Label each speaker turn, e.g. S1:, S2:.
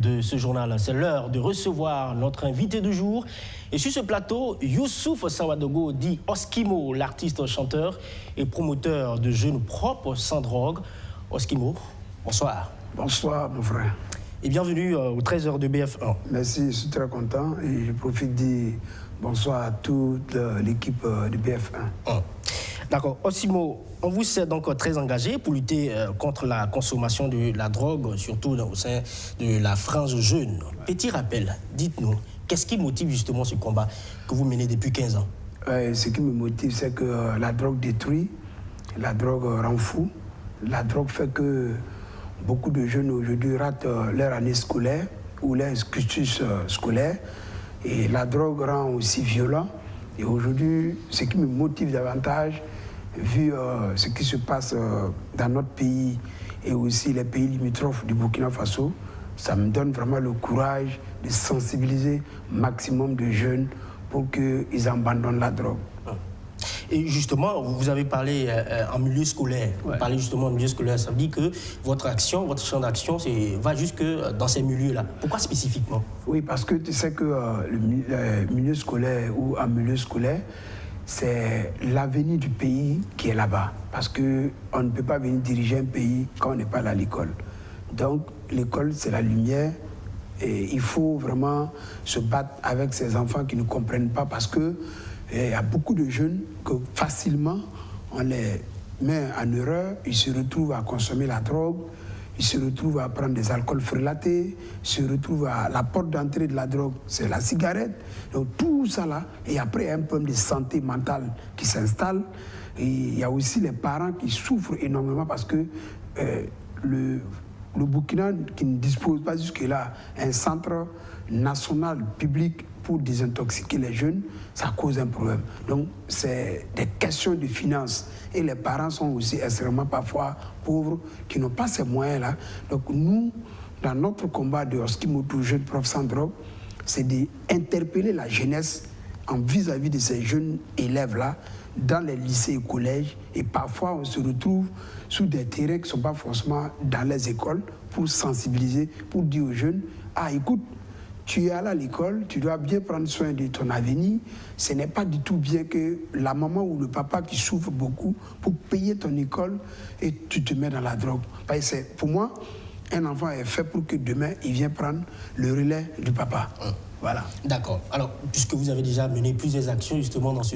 S1: De ce journal, c'est l'heure de recevoir notre invité du jour. Et sur ce plateau, Youssouf Sawadogo dit Oskimo, l'artiste chanteur et promoteur de jeunes propres sans drogue. Oskimo, bonsoir.
S2: Bonsoir mon frère.
S1: Et bienvenue aux 13h de BF1.
S2: Merci, je suis très content et je profite de dire bonsoir à toute l'équipe de BF1.
S1: D'accord. Oskimo, on vous sait donc très engagé pour lutter contre la consommation de la drogue, surtout au sein de la frange jeune. Petit rappel, dites-nous, qu'est-ce qui motive justement ce combat que vous menez depuis 15 ans?
S2: Ce qui me motive, c'est que la drogue détruit, la drogue rend fou, la drogue fait que beaucoup de jeunes aujourd'hui ratent leur année scolaire ou leur cursus scolaire, et la drogue rend aussi violent. Et aujourd'hui, ce qui me motive davantage, vu ce qui se passe dans notre pays et aussi les pays limitrophes du Burkina Faso, ça me donne vraiment le courage de sensibiliser maximum de jeunes pour qu'ils abandonnent la drogue.
S1: Et justement, vous avez parlé en milieu scolaire. Vous parlez justement en milieu scolaire. Ça veut dire que votre action, votre champ d'action, va jusque dans ces milieux-là. Pourquoi spécifiquement?
S2: Oui, parce que tu sais que le milieu scolaire ou en milieu scolaire, c'est l'avenir du pays qui est là-bas. Parce qu'on ne peut pas venir diriger un pays quand on n'est pas à l'école. Donc, l'école, c'est la lumière. Et il faut vraiment se battre avec ces enfants qui ne comprennent pas, parce qu'il y a beaucoup de jeunes que facilement, on les met en erreur, ils se retrouvent à consommer la drogue, ils se retrouvent à prendre des alcools frelatés, ils se retrouvent à la porte d'entrée de la drogue, c'est la cigarette. Donc tout ça là, et après il y a un problème de santé mentale qui s'installe. Et il y a aussi les parents qui souffrent énormément parce que le Burkina, qui ne dispose pas jusque-là un centre national public pour désintoxiquer les jeunes, ça cause un problème. Donc, c'est des questions de finances. Et les parents sont aussi extrêmement parfois pauvres, qui n'ont pas ces moyens-là. Donc, nous, dans notre combat de Oskimo, jeunes profs sans drogue, c'est d'interpeller la jeunesse en vis-à-vis de ces jeunes élèves-là, dans les lycées et collèges, et parfois on se retrouve sur des terrains qui ne sont pas forcément dans les écoles pour sensibiliser, pour dire aux jeunes, ah écoute, tu es allé à l'école, tu dois bien prendre soin de ton avenir, ce n'est pas du tout bien que la maman ou le papa qui souffre beaucoup pour payer ton école et tu te mets dans la drogue. Parce que pour moi, un enfant est fait pour que demain, il vienne prendre le relais du papa. Voilà.
S1: D'accord. Alors, puisque vous avez déjà mené plusieurs actions justement dans ce